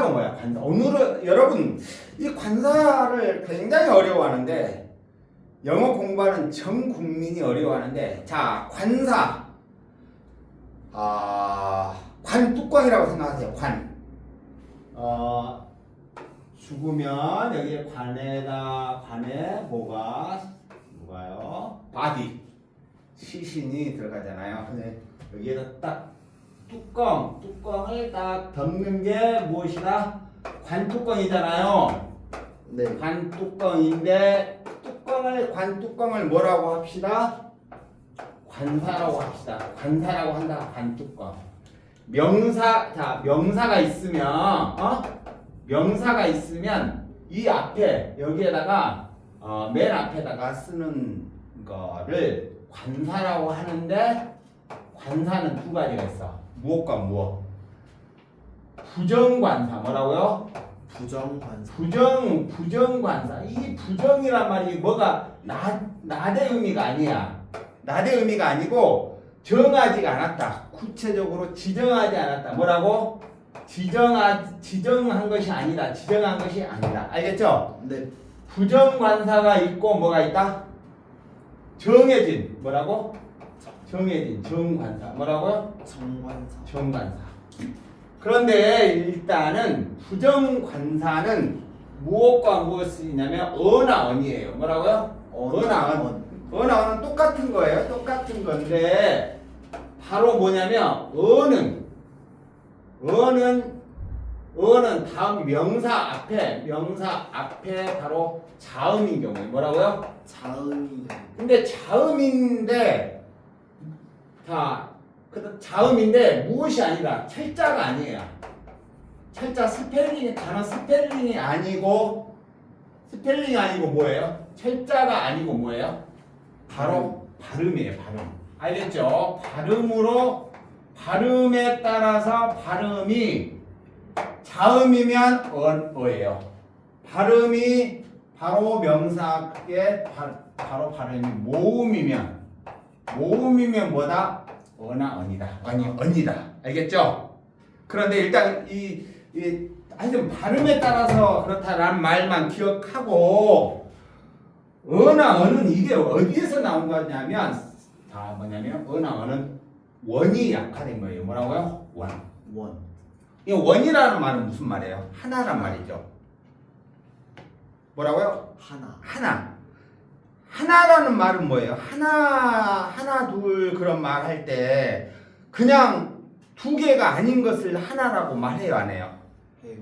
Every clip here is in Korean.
관사가 뭐야? 관사. 오늘은 여러분 이 관사를 굉장히 어려워하는데 영어 공부하는 전 국민이 어려워하는데 자 관사 관뚜껑이라고 생각하세요. 관. 죽으면 여기에 관에 뭐가요? 바디 시신이 들어가잖아요. 근데 여기에다 딱 뚜껑을 딱 덮는 게 무엇이다? 관뚜껑이잖아요. 네. 관뚜껑인데 관뚜껑을 뭐라고 합시다? 관사라고 합시다. 관사라고 한다. 관뚜껑. 명사가 있으면 이 앞에 여기에다가 맨 앞에다가 쓰는 거를 관사라고 하는데 관사는 두 가지가 있어. 무엇과 무엇? 부정관사. 뭐라고요? 부정관사. 부정관사. 이 부정이란 말이 뭐가 나대 의미가 아니야. 나대 의미가 아니고 정하지가 않았다. 구체적으로 지정하지 않았다. 뭐라고? 지정한 것이 아니다. 지정한 것이 아니다. 알겠죠? 네. 부정관사가 있고 뭐가 있다? 정해진. 뭐라고? 정해진 정관사. 뭐라고요? 정관사. 그런데 일단은 부정관사는 무엇과 무엇이 있냐면 어나 언이에요. 뭐라고요? 어는 똑같은 거예요. 똑같은 건데 바로 뭐냐면 어는 다음 명사 앞에 바로 자음인 경우에 뭐라고요? 자음이. 근데 자음인데 자음인데 무엇이 아니라 철자가 아니에요. 철자 단어 스펠링이 아니고 뭐예요? 철자가 아니고 뭐예요? 바로 발음이에요. 발음. 알겠죠? 발음에 따라서 발음이 자음이면 어예요. 발음이 바로 명사에 바로 발음이 모음이면 뭐다? 어나 언이다. 언이다. 알겠죠? 그런데 일단 하여튼 발음에 따라서 그렇다라는 말만 기억하고 어나 언은 이게 어디에서 나온 거냐면 어나 언은 원이 약화된 거예요. 뭐라고요? 원. 이 원이라는 말은 무슨 말이에요? 하나란 말이죠. 뭐라고요? 하나라는 말은 뭐예요? 하나 둘 그런 말 할 때 그냥 두 개가 아닌 것을 하나라고 말해요, 안 해요? 해요.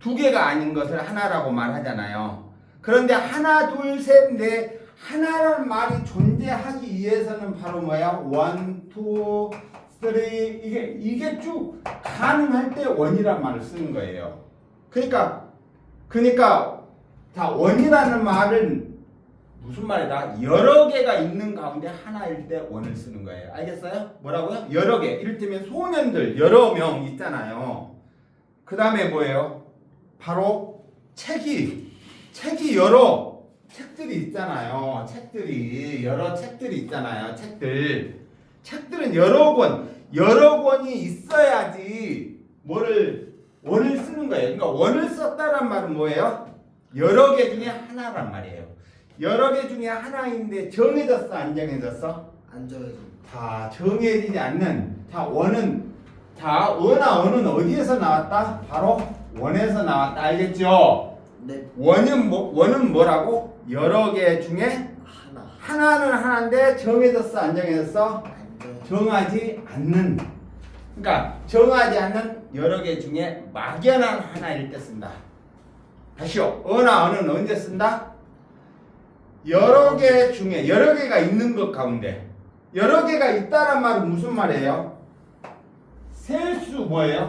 두 개가 아닌 것을 하나라고 말하잖아요. 그런데 하나 둘 셋 넷 하나라는 말이 존재하기 위해서는 바로 뭐야? 1, 2, 3 이게 쭉 가능할 때 원이란 말을 쓰는 거예요. 그러니까 다 원이라는 말은 무슨 말이다? 여러 개가 있는 가운데 하나일 때 원을 쓰는 거예요. 알겠어요? 뭐라고요? 여러 개. 이를테면 소년들 여러 명 있잖아요. 그 다음에 뭐예요? 바로 책이 여러 책들이 있잖아요. 여러 책들이 있잖아요. 책들은 여러 권이 있어야지 원을 쓰는 거예요. 그러니까 원을 썼다란 말은 뭐예요? 여러 개 중에 하나란 말이에요. 여러 개 중에 하나인데 정해졌어, 안 정해졌어? 안 정해져. 다 정해지지 않는 어는 어디에서 나왔다? 바로 원에서 나왔다. 알겠죠? 네. 원은 뭐라고? 여러 개 중에 하나는 하나인데 정해졌어, 안 정해졌어? 정하지 않는. 그러니까 정하지 않는 여러 개 중에 막연한 하나일 때 쓴다. 다시요. 어나 어는 언제 쓴다? 여러 개 중에 여러 개가 있는 것 가운데 여러 개가 있다란 말은 무슨 말이에요? 셀 수 뭐예요?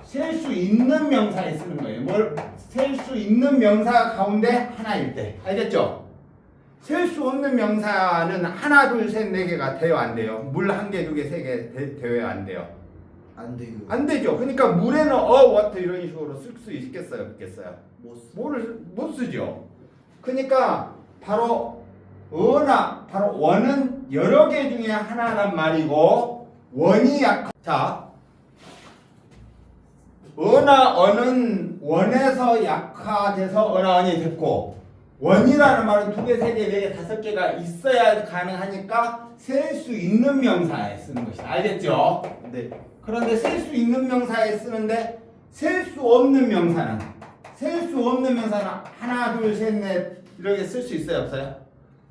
셀 수 있는 명사에 쓰는 거예요. 셀 수 있는 명사 가운데 하나일 때. 알겠죠? 셀 수 없는 명사는 하나, 둘, 셋, 네 개가 돼요, 안 돼요? 물 한 개, 두 개, 세 개 돼요, 안 돼요? 안 돼요. 안 되죠. 그러니까 물에는 what 이런 식으로 쓸 수 있겠어요, 없겠어요? 못 쓰죠. 그러니까 바로 원은 여러 개 중에 하나란 말이고 원이 자, 어나 어나 어는 원에서 약화돼서 어나 언이 됐고 원이라는 말은 2개, 3개, 4개, 5개가 있어야 가능하니까 셀 수 있는 명사에 쓰는 것이다. 알겠죠? 네. 그런데 셀 수 있는 명사에 쓰는데 셀 수 없는 명사는 하나, 둘, 셋, 넷 이렇게 쓸 수 있어요, 없어요?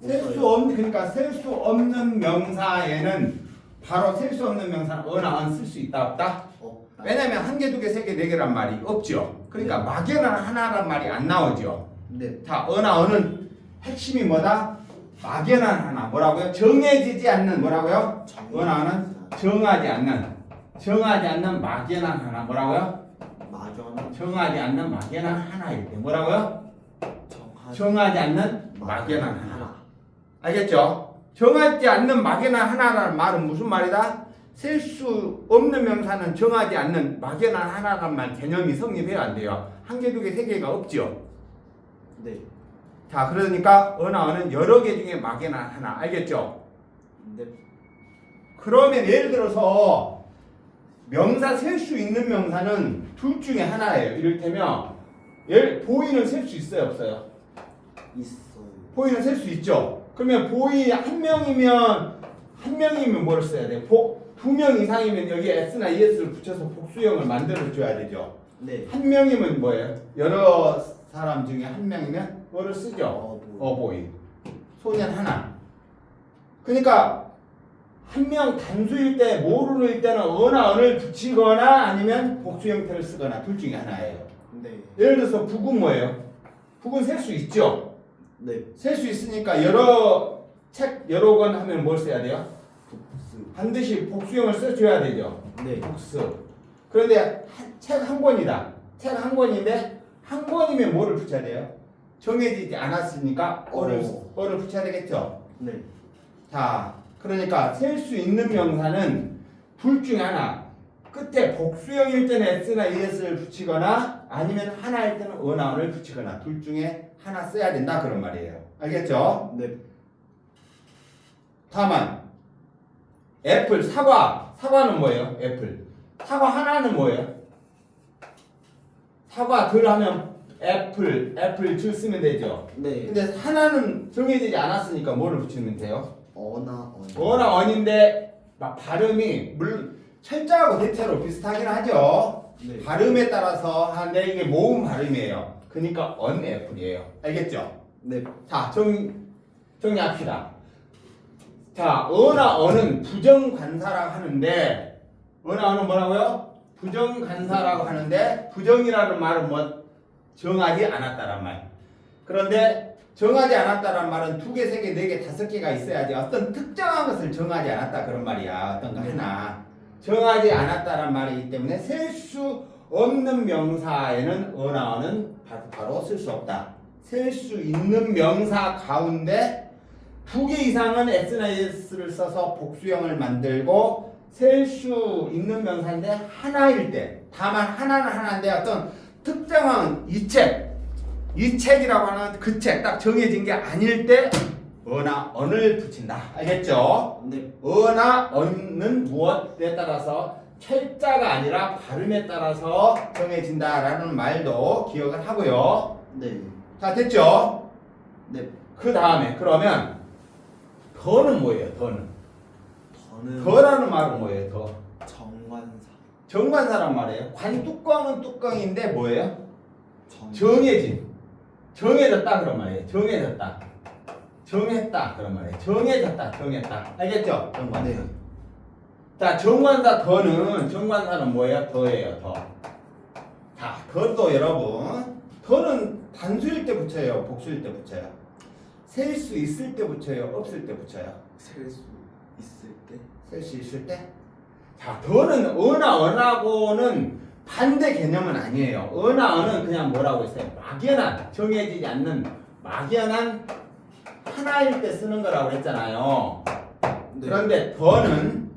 그러니까 셀 수 없는 명사에는 바로 셀 수 없는 명사는 어나 언 쓸 수 있다, 없다? 왜냐면 1개, 2개, 3개, 4개란 말이 없죠. 그러니까 네. 막연한 하나란 말이 안 나오죠. 네. 자, 어나 어는 핵심이 뭐다? 막연한 하나. 뭐라고요? 정해지지 않는 뭐라고요? 어나 어는 정하지 않는 막연한 하나. 뭐라고요? 막연한 정하지 않는 막연한 하나일 때 뭐라고요? 정한 정하지 않는 막연한 하나. 알겠죠? 정하지 않는 막연한 하나라는 말은 무슨 말이다? 셀 수 없는 명사는 정하지 않는 막연한 하나라는 말 개념이 성립해야 안 돼요. 1개, 2개, 3개가 없죠. 네. 자, 그러니까 어나 어는 여러 개 중에 막연한 하나. 알겠죠? 네. 그러면 예를 들어서 명사 셀 수 있는 명사는 둘 중에 하나예요. 이를테면 보이는 셀 수 있어요, 없어요? 있어요. 보이는 셀 수 있죠. 그러면 보이 한 명이면 뭐를 써야 돼? 2명 이상이면 여기에 s나 es를 붙여서 복수형을 만들어 줘야 되죠. 네. 한 명이면 뭐예요? 여러 사람 중에 한 명이면 뭐를 쓰죠? 어보이. 소년 하나. 그러니까 한 명 단수일 때 모르일 때는 어나 언을 붙이거나 아니면 복수 형태를 쓰거나 둘 중에 하나예요. 네. 예를 들어서 북은 뭐예요? 북은 셀 수 있죠. 네. 셀 수 있으니까 책 여러 권 하면 뭘 써야 돼요? 복수. 반드시 복수형을 써줘야 되죠. 네. 복수. 그런데 책 한 권이다. 책 한 권인데 한 권이면 뭐를 붙여야 돼요? 정해지지 않았으니까 어를 붙여야 되겠죠. 네. 자, 그러니까 셀 수 있는 명사는 둘 중에 하나. 끝에 복수형일 때는 s나 es를 붙이거나 아니면 하나일 때는 어나 언을 붙이거나 둘 중에 하나 써야 된다 그런 말이에요. 알겠죠? 네. 다만 애플, 사과는 뭐예요? 애플. 사과 하나는 뭐예요? 사과 들 하면 애플 줄 쓰면 되죠. 네. 근데 하나는 정해지지 않았으니까 뭐를 붙이면 돼요? 어나 언. 어나 언인데 막 발음이 물론 철자하고 대체로 비슷하긴 하죠. 네. 발음에 따라서 하는데 이게 모음 발음이에요. 그러니까 언 애플이에요. 알겠죠? 네. 자, 정리합시다. 자, 어나 언은 부정관사라고 하는데 어나 언은 뭐라고요? 부정관사라고 하는데 부정이라는 말은 뭐 정하지 않았다란 말. 그런데 정하지 않았다란 말은 2개, 3개, 4개, 5개가 있어야지 어떤 특정한 것을 정하지 않았다 그런 말이야. 어떤 거 하나. 정하지 않았다란 말이기 때문에 셀 수 없는 명사에는 어나 언은 바로 쓸 수 없다. 셀 수 있는 명사 가운데 2개 이상은 s나 es를 써서 복수형을 만들고 셀 수 있는 명사인데 하나일 때 다만 하나는 하나인데 어떤 특정한 이 책이라고 하는 그 책 딱 정해진 게 아닐 때 어나 언을 붙인다. 알겠죠? 네. 어나 언은 무엇에 따라서 철자가 아니라 발음에 따라서 정해진다라는 말도 기억을 하고요. 네. 자, 됐죠? 네. 그 다음에 그러면 더는 뭐예요? 더는 저는 더라는 말은 뭐예요? 더 정관사. 정관사란 말이에요. 관뚜껑은 뚜껑인데 뭐예요? 정. 정해졌다 그런 말이에요. 정했다 그런 말이에요. 정했다. 알겠죠? 정관사. 네. 자, 정관사는 뭐예요? 더예요. 더. 자, 더도 여러분, 더는 단수일 때 붙여요, 복수일 때 붙여요. 셀 수 있을 때 붙여요, 없을 때 붙여요. 셀 수 있을 때. 셀 수 있을 때. 자, 더는 어나 언하고는 반대 개념은 아니에요. 어나 언은 그냥 뭐라고 했어요? 막연한, 정해지지 않는 막연한 하나일 때 쓰는 거라고 했잖아요. 네. 그런데 더는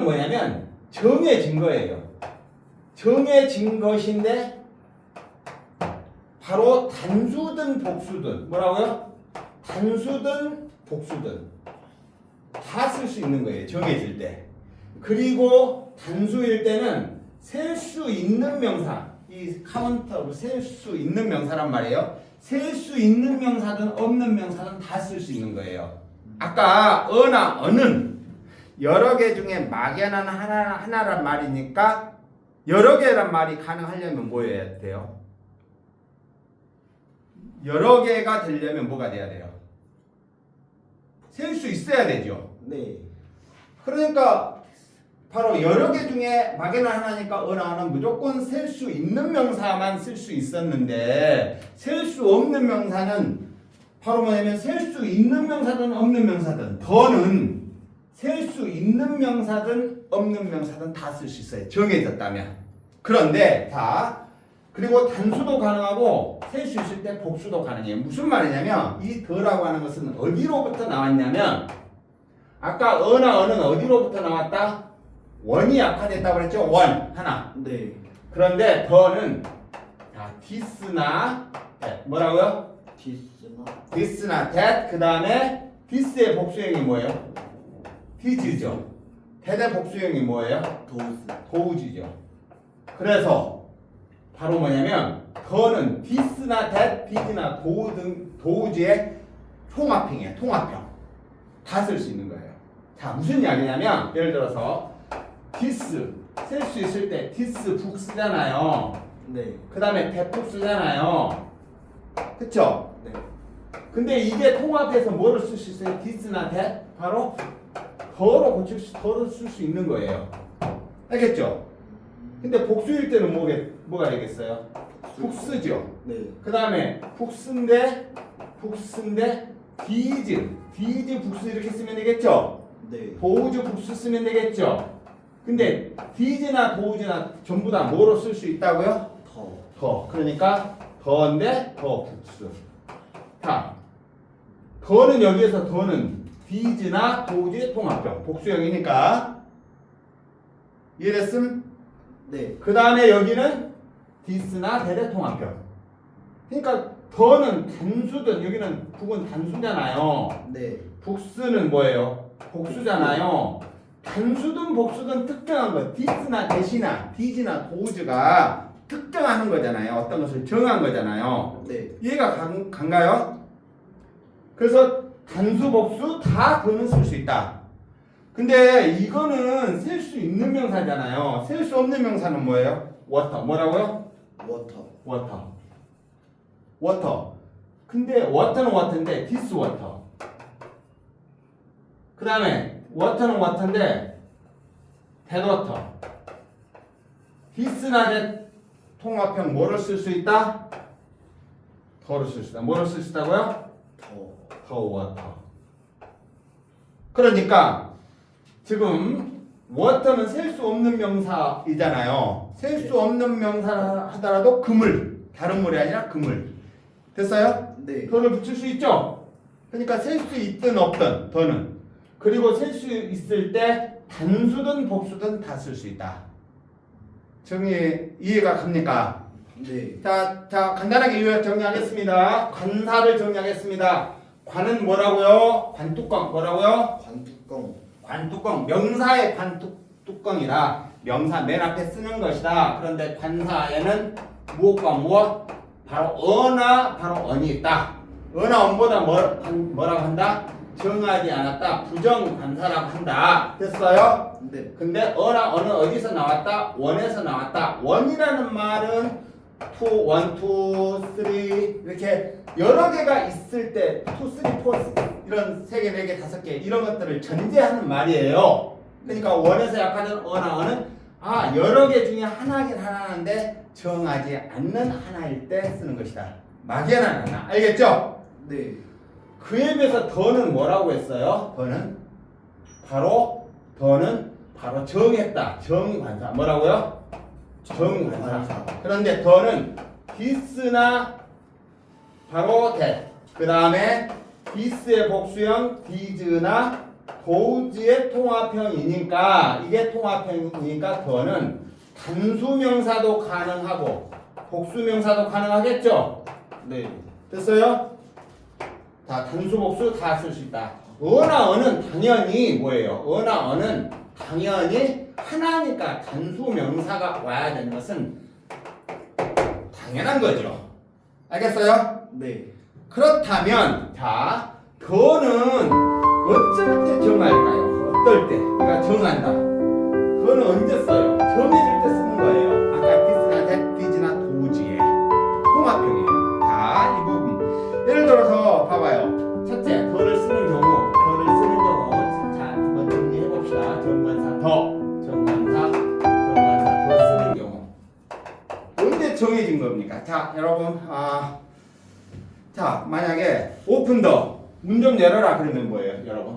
뭐냐면 정해진 거예요. 정해진 것인데 바로 단수든 복수든 뭐라고요? 단수든 복수든 다 쓸 수 있는 거예요. 정해질 때. 그리고 단수일 때는 셀 수 있는 명사, 이 카운터로 셀 수 있는 명사란 말이에요. 셀 수 있는 명사든 없는 명사든 다 쓸 수 있는 거예요. 아까 어나 어는 여러 개 중에 막연한 하나란 말이니까 여러 개란 말이 가능하려면 뭐 해야 돼요? 여러 개가 되려면 뭐가 돼야 돼요? 셀 수 있어야 되죠. 네. 그러니까 바로 여러 개 중에 막연한 하나니까 어나는 무조건 셀 수 있는 명사만 쓸 수 있었는데 셀 수 없는 명사는 바로 뭐냐면 셀 수 있는 명사든 없는 명사든 더는 셀 수 있는 명사든 없는 명사든 다 쓸 수 있어요. 정해졌다면. 그런데 자 그리고 단수도 가능하고 셀 수 있을 때 복수도 가능해요. 무슨 말이냐면 이 더라고 하는 것은 어디로부터 나왔냐면 아까 어나 어는 어디로부터 나왔다? 원이 약화됐다고 그랬죠? 원 하나. 네. 그런데 더는 this나 that. 뭐라고요? 디스나 this나 that. 그 다음에 this의 복수형이 뭐예요? this죠. that의 복수형이 뭐예요? 도스. 도우지죠. 그래서 바로 뭐냐면 더는 this나 that, this나 도우 등 도우지의 통합형이에요. 통합형. 다 쓸 수 있는 거예요. 자 무슨 이야기냐면 예를 들어서 this 쓸 수 있을 때 this 북 쓰잖아요. 네. 그 다음에 대북 쓰잖아요. 그쵸? 네. 근데 이게 통합해서 뭐를 쓸 수 있어요? this나 that? 바로 더로 더를 쓸 수 있는 거예요. 알겠죠? 근데 복수일 때는 뭐가 되겠어요? 북쓰죠. 네. 그 다음에 북쓰인데 디즈 북수 이렇게 쓰면 되겠죠? 네. 도우즈 북수 쓰면 되겠죠? 근데 디즈나 도우즈나 전부 다 뭐로 쓸 수 있다고요? 더. 그러니까 더인데 더 북수. 자, 더는 여기에서 더는 디즈나 도우즈의 통합형 복수형이니까 이해됐음? 네. 그 다음에 여기는 디스나 대대 통합형. 그러니까 더는 단수든 여기는 북은 단수잖아요. 네. 북수는 뭐예요? 복수잖아요. 단수든 복수든 특정한 것, 디스나 대시나 디지나 도우즈가 특정하는 거잖아요. 어떤 것을 정한 거잖아요. 네. 이해가 간가요? 그래서 단수, 복수 다 더는 쓸 수 있다. 근데 이거는 셀 수 있는 명사잖아요. 셀 수 없는 명사는 뭐예요? 워터. 뭐라고요? 워터. 워터. 근데 워터는 워터인데 디스 워터. 그 다음에 워터는 워터인데 데드 워터. 디스나 데 통합형 뭐를 쓸 수 있다? 더를 쓸 수 있다. 뭐를 쓸 수 있다고요? 더 워터. 그러니까 지금 워터는 셀 수 없는 명사이잖아요. 셀 수 없는 명사 하더라도 그물. 다른 물이 아니라 그물. 됐어요? 네. 더를 붙일 수 있죠? 그러니까 셀 수 있든 없든 더는. 그리고 셀 수 있을 때 단수든 복수든 다 쓸 수 있다. 이해가 갑니까? 네. 자, 간단하게 요약 정리하겠습니다. 관사를 정리하겠습니다. 관은 뭐라고요? 관뚜껑. 뭐라고요? 관뚜껑. 명사의 관뚜껑이라 명사 맨 앞에 쓰는 것이다. 그런데 관사에는 무엇과 무엇? 바로 어나 바로 언이 있다. 어나 언보다 뭐라고 한다? 정하지 않았다. 부정관사라고 한다. 됐어요? 네. 근데 어나 언은 어디서 나왔다? 원에서 나왔다. 원이라는 말은 2, 1, 2, 3 이렇게 여러 개가 있을 때 2, 3, 4 이런 3개, 4개, 5개 이런 것들을 전제하는 말이에요. 그러니까 원에서 약하는 어나 언은 여러 개 중에 하나긴 하나인데 정하지 않는 하나일 때 쓰는 것이다. 막연한 하나. 알겠죠? 네. 그에 비해서 더는 뭐라고 했어요? 더는 바로 정했다. 정관사. 뭐라고요? 정관사. 그런데 더는 디스나 바로 that. 그 다음에 디스의 복수형 디즈나 도우즈의 통합형이니까 이게 통합형이니까 더는 단수명사도 가능하고 복수명사도 가능하겠죠? 네. 됐어요? 다 단수 복수 다 쓸 수 있다. 어나 어는 당연히 뭐예요? 어나 어는 당연히 하나니까 단수 명사가 와야 되는 것은 당연한 거죠. 알겠어요? 네. 그렇다면 자, 더는 어쩔 때 정할까요? 어떨 때? 그러니까 정한다. 더는 언제 써요? 정해질 때 쓰는 거예요. 아까 디스나 that, did나 도지의 통합형이에요. 자, 이 부분. 예를 들어서 봐봐요. 첫째, 더를 쓰는 경우, 자, 한번 정리해 봅시다. 정관사 더 쓰는 경우. 언제 정해진 겁니까? 자, 여러분, 자, 만약에 오픈 더, 문 좀 열어라 그러면 뭐예요, 여러분?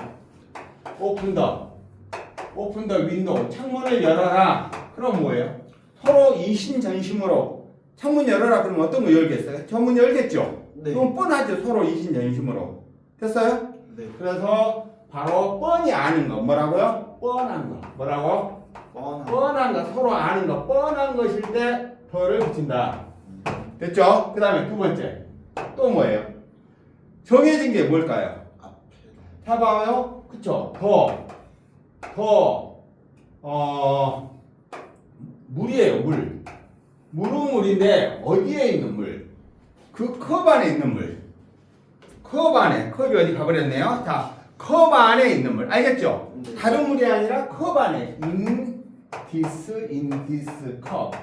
오픈 더 윈도우, 창문을 열어라. 그럼 뭐예요? 서로 이신전심으로 창문 열어라 그러면 어떤 거 열겠어요? 저 문 열겠죠? 네. 그럼 뻔하죠, 서로 이신전심으로. 됐어요? 네. 그래서 바로 뻔히 아는 거, 뭐라고요? 뻔한 거, 뭐라고? 뻔한 거, 서로 아는 거, 뻔한 것일 때 더를 붙인다. 됐죠? 그 다음에 두 번째 또 뭐예요? 정해진 게 뭘까요? 앞에다. 봐봐요. 그쵸? 물이에요, 물. 물은 물인데, 어디에 있는 물? 그 컵 안에 있는 물. 컵 안에, 컵이 어디 가버렸네요. 자, 컵 안에 있는 물. 알겠죠? 네. 다른 물이 아니라 컵 안에. in this cup.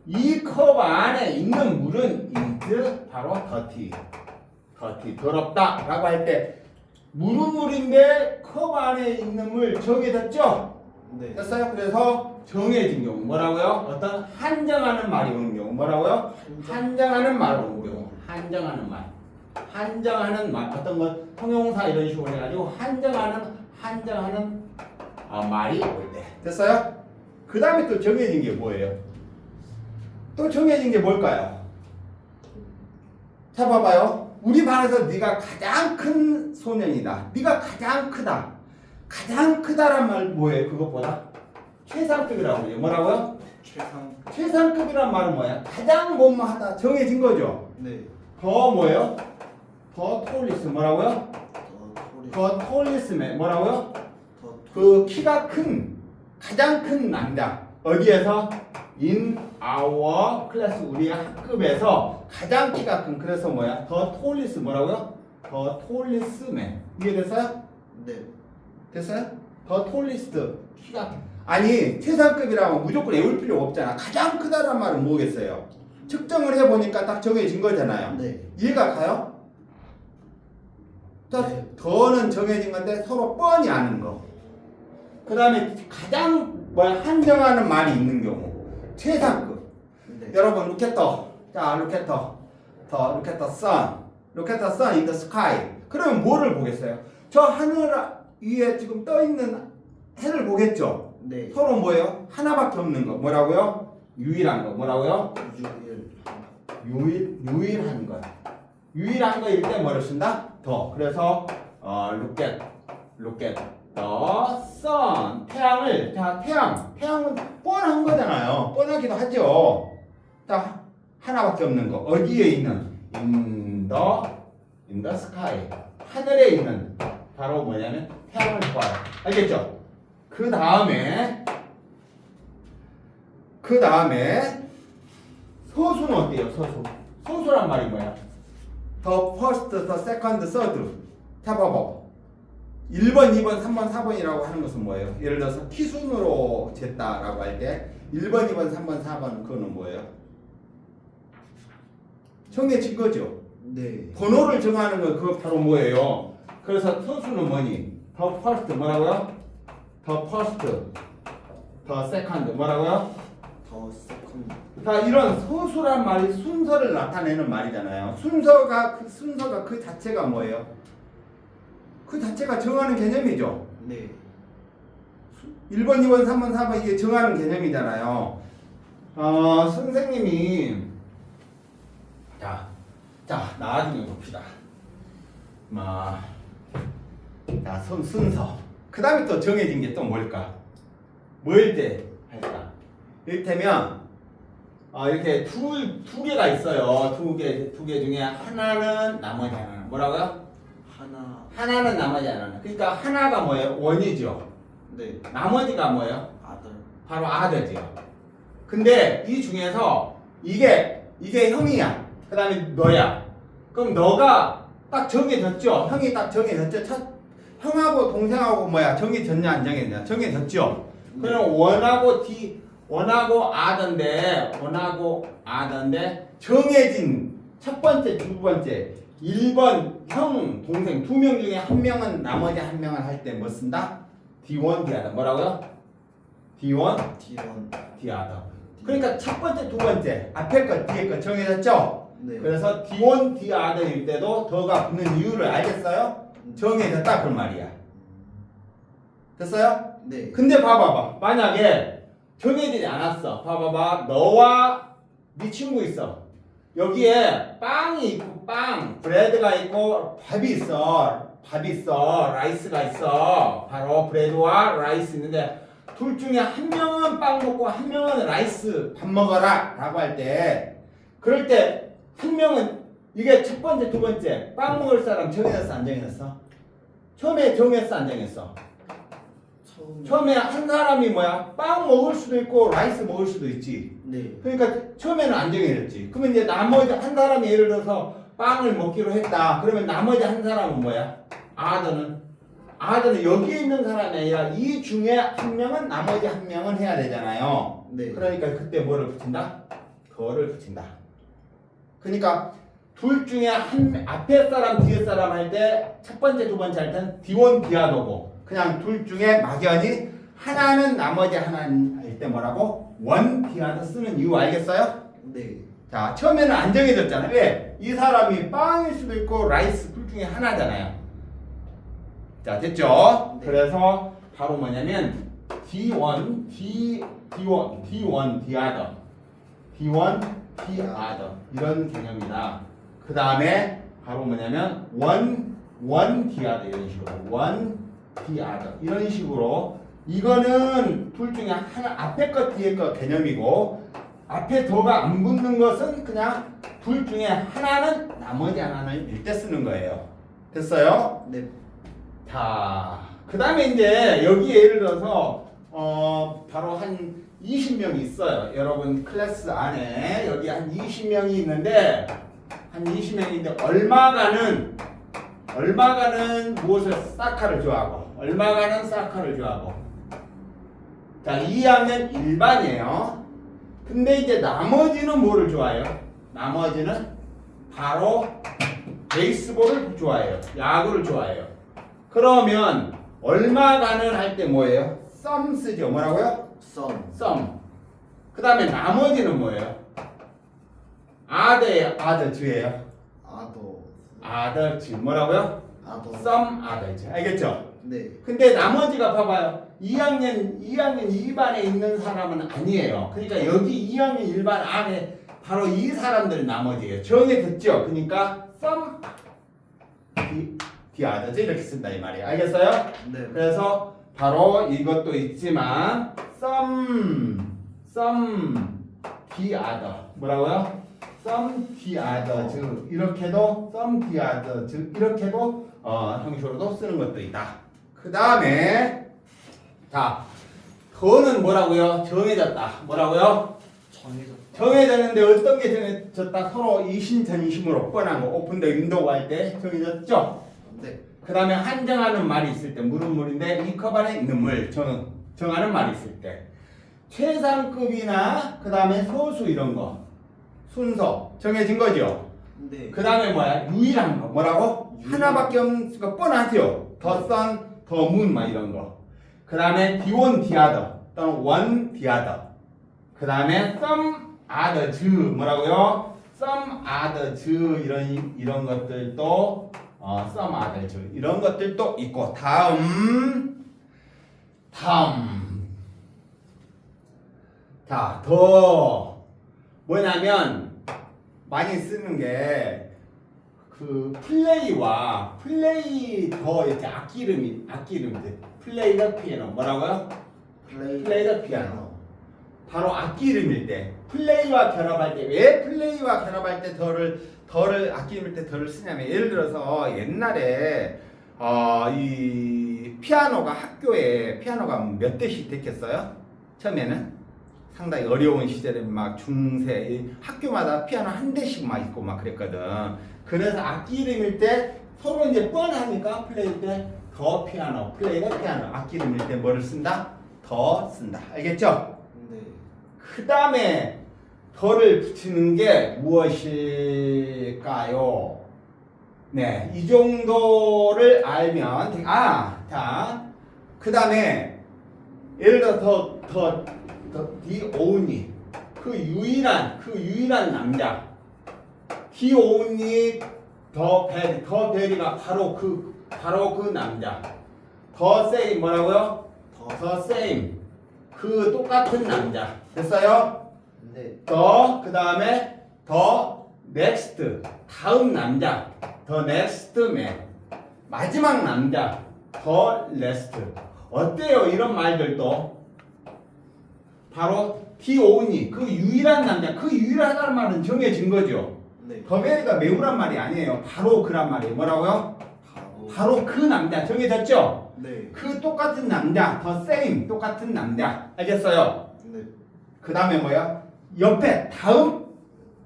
이 컵 안에 있는 물은 is 바로 dirty. 더럽다 라고 할 때 물은 물인데 컵 안에 있는 물 정해졌죠? 네. 됐어요? 그래서 정해진 경우 뭐라고요? 어떤 한정하는 말이 오는 경우 뭐라고요? 한정하는 말 오는 경우 한정하는 말 어떤 것 통용사 이런 식으로 해가지고 한정하는 말이 올 때 됐어요? 그 다음에 또 정해진 게 뭐예요? 또 정해진 게 뭘까요? 자 봐봐요. 우리 반에서 네가 가장 큰 소년이다. 네가 가장 크다. 가장 크다란 말 뭐예요? 그것보다 최상급이라고 해요. 뭐라고요? 최상급이란 말은 뭐야? 가장 뭐뭐하다 정해진 거죠. 네. 더 뭐예요? 더 톨리스 뭐라고요? 더 톨리스맨 뭐라고요? 그 키가 큰 가장 큰 남자 어디에서? In our class 우리 학급에서 가장 키가 큰 그래서 뭐야? 더 톨리스 뭐라고요? 더 톨리스맨 이해됐어요? 네. 됐어요? 더 톨리스트 키가 아니 최상급이라면 무조건 외울 필요 없잖아. 가장 크다란 말은 뭐겠어요? 측정을 해보니까 딱 정해진 거잖아요. 네. 이해가 가요? 자, 네. 더는 정해진 건데 서로 뻔히 아는 거. 그 다음에 가장 한정하는 말이 있는 경우 최상급. 네. 여러분 look at the 자 look at the sun in the sky. 그러면 뭐를 보겠어요? 저 하늘 위에 지금 떠 있는 해를 보겠죠? 네. 서로 뭐예요? 하나밖에 없는 거. 뭐라고요? 유일한 거. 뭐라고요? 유일한 거. 유일한 거일 때 뭐를 쓴다? 더. 그래서 look at the sun. 태양을 태양은 뻔한 거잖아요. 뻔하기도 하죠. 딱 하나밖에 없는 거. 어디에 있는? in the sky. 하늘에 있는 바로 뭐냐면 태양을 봐요. 알겠죠? 그 다음에 서수는 어때요? 서수란 말이 뭐야? The first, the second, third. 자 봐봐. 1번, 2번, 3번, 4번이라고 하는 것은 뭐예요? 예를 들어서 키순으로 쟀다라고 할 때 1번, 2번, 3번, 4번 그거는 뭐예요? 정해진 거죠? 네. 번호를 정하는 건 그거 바로 뭐예요? 그래서 서수는 뭐니? The first 뭐라고요? The first, the second 뭐라고요? 더 세컨드. 자, 이런 서수란 말이 순서를 나타내는 말이잖아요. 순서가 그 자체가 뭐예요? 그 자체가 정하는 개념이죠. 네. 1번, 2번, 3번, 4번 이게 정하는 개념이잖아요. 선생님이 자 나중에 봅시다. 자 순서. 그 다음에 또 정해진 게 또 뭘까? 뭐일 때 할까? 이를테면 이렇게 두 개가 있어요. 두 개 중에 하나는 나머지 하나는 뭐라고요? 하나는 나머지 하나는. 그러니까 하나가 뭐예요? 원이죠. 네. 나머지가 뭐예요? 아들. 바로 아들이요. 근데 이 중에서 이게 형이야. 그 다음에 너야. 그럼 너가 딱 정해졌죠? 형이 딱 정해졌죠? 형하고 동생하고 뭐야? 정해졌냐 안 정해졌냐? 정해졌죠? 그럼 원하고 아던데 정해진 첫 번째, 두 번째 1번 형, 동생 두 명 중에 한 명은 나머지 한 명은 할 때 뭐 쓴다? D1, D하다. 뭐라고요? D1, D1. D하다. 그러니까 첫 번째, 두 번째 앞에 거, 뒤에 거 정해졌죠? 네. 그래서 D1, D하다일 때도 더가 붙는 이유를 알겠어요? 정해졌다 그 말이야. 됐어요? 네. 근데 봐봐봐. 만약에 정해지지 않았어. 봐봐봐. 너와 네 친구 있어. 여기에 빵이 있고 브레드가 있고 밥이 있어, 라이스가 있어. 바로 브레드와 라이스 있는데 둘 중에 한 명은 빵 먹고 한 명은 라이스 밥 먹어라 라고 할 때, 그럴 때 한 명은 이게 첫 번째, 두 번째 빵 먹을 사람 정해졌어 안 정해졌어? 처음에 정했어 안 정했어? 처음에 한 사람이 뭐야? 빵 먹을 수도 있고 라이스 먹을 수도 있지. 네. 그러니까 처음에는 안 정해졌지. 그러면 이제 나머지 한 사람이 예를 들어서 빵을 먹기로 했다. 그러면 나머지 한 사람은 뭐야? 아들은 여기에 있는 사람이 아니라 이 중에 한 명은 나머지 한 명은 해야 되잖아요. 네. 그러니까 그때 뭐를 붙인다? 거를 붙인다. 그러니까 둘 중에 한 앞에 사람 뒤에 사람 할 때 첫 번째 두 번째 할 때는 D1 D하고 그냥 둘 중에 막연히 하나는 나머지 하나는 할 때 뭐라고? 원 D하다 쓰는 이유 알겠어요? 네. 자, 처음에는 안 정해졌잖아요. 왜? 이 사람이 빵일 수도 있고 라이스 둘 중에 하나잖아요. 자, 됐죠? 네. 그래서 바로 뭐냐면 D1 D하다 이런 개념이다. 그 다음에 바로 뭐냐면 원 D하다 이런 식으로 원 D하다 이런 식으로 이거는 둘 중에 하나 앞에 것 뒤에 것 개념이고 앞에 더가 안 붙는 것은 그냥 둘 중에 하나는 나머지 하나는 일대 쓰는 거예요. 됐어요? 네. 자, 그 다음에 이제 여기 예를 들어서 바로 한 20명이 있어요. 여러분 클래스 안에 여기 한 20명이 있는데 한 20명인데 얼마가는 무엇을 사카를 좋아하고 얼마가는 사카를 좋아하고 자 2학년 일반이에요. 근데 이제 나머지는 뭐를 좋아해요? 나머지는 바로 베이스볼을 좋아해요. 야구를 좋아해요. 그러면 얼마가는 할 때 뭐예요? 썸 쓰죠. 뭐라고요? 썸. 그 다음에 나머지는 뭐예요? 아더즈예요. 아더즈. 뭐라고요? 썸 아더즈. 알겠죠? 네. 근데 나머지가 봐봐요. 2학년 2반에 있는 사람은 아니에요. 그러니까 여기 2학년 1반 안에 바로 이 사람들이 나머지예요. 정해졌죠? 그러니까 썸 디아더즈 이렇게 쓴다 이 말이에요. 알겠어요? 네. 그래서 바로 이것도 있지만 some the other 뭐라고요? some the others 이렇게도 some the others 이렇게도 형식으로도 쓰는 것도 있다. 그 다음에 자 더는 뭐라고요? 정해졌다. 뭐라고요? 정해졌는데 어떤 게 정해졌다? 서로 이심전심으로 뻔한 거 오픈 더 윈도우 할 때 정해졌죠? 네. 그 다음에 한정하는 말이 있을 때 물은 물인데 이 컵 안에 있는 물 정하는 말이 있을 때 최상급이나 그 다음에 소수 이런 거 순서 정해진 거죠. 네. 그 다음에 뭐야? 유일한 거 뭐라고? 하나밖에 없는 거 뻔하죠. 더 선, 더 문 막 이런 거. 그 다음에 D1 D하더 또는 원 D하더. 그 다음에 some others 뭐라고요? some others 이런 것들도 some others 이런 것들도 있고 다음 자, 더 뭐냐면 많이 쓰는 게 그 플레이 더 이렇게 악기 이름이 플레이 더 피아노 뭐라고요? 플레이 더 피아노 바로 악기 이름일 때 플레이와 결합할 때 왜 플레이와 결합할 때 더를 악기 이름일 때 더를 쓰냐면 예를 들어서 옛날에 이 이 피아노가 학교에 피아노가 몇 대씩 됐겠어요? 처음에는 상당히 어려운 시절에 막 중세 이 학교마다 피아노 한 대씩 막 있고 막 그랬거든. 그래서 악기 이름일 때 서로 이제 뻔하니까 플레이 때 더 피아노, 플레이가 피아노, 악기 이름일 때 뭐를 쓴다? 더 쓴다. 알겠죠? 네. 그 다음에 더를 붙이는 게 무엇일까요? 네, 이 정도를 알면 자, 그 다음에 예를 들어 더 디오니 그 유일한 남자 디오니 더 베리가 바로 그 남자 더 세임 뭐라고요? 더 세임 그 똑같은 남자 됐어요? 네. 더 그 다음에 더 넥스트 다음 남자 더 넥스트 맨 마지막 남자 더 레스트 어때요 이런 말들도 바로 디오니 그 유일한 남자 그 유일하다는 말은 정해진 거죠. 네. 더 베리가 매우란 말이 아니에요. 바로 그란 말이에요. 뭐라고요? 바로 그 남자 정해졌죠? 네. 그 똑같은 남자 더 세임 똑같은 남자 알겠어요? 네. 그 다음에 뭐야? 옆에 다음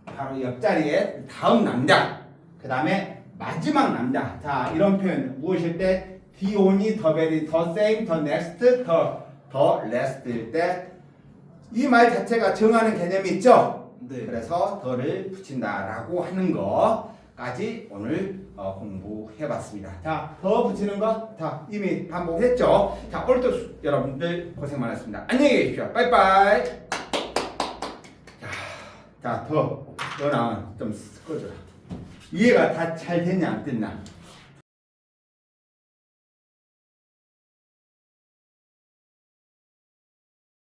바로 옆자리에 다음 남자 그 다음에 마지막 남자 자 이런 표현 무엇일 때 the only, the very, the same, the next, the last일 때 이 말 자체가 정하는 개념이 있죠? 네. 그래서 더를 붙인다라고 하는 거까지 오늘 공부해봤습니다. 자, 더 붙이는 거 자 이미 반복했죠? 자 오늘도 여러분들 고생 많았습니다. 안녕히 계십시오. 빠이빠이. 자, 더 나은 좀 꺼줘라. 이해가 다 잘 됐냐 안 됐냐?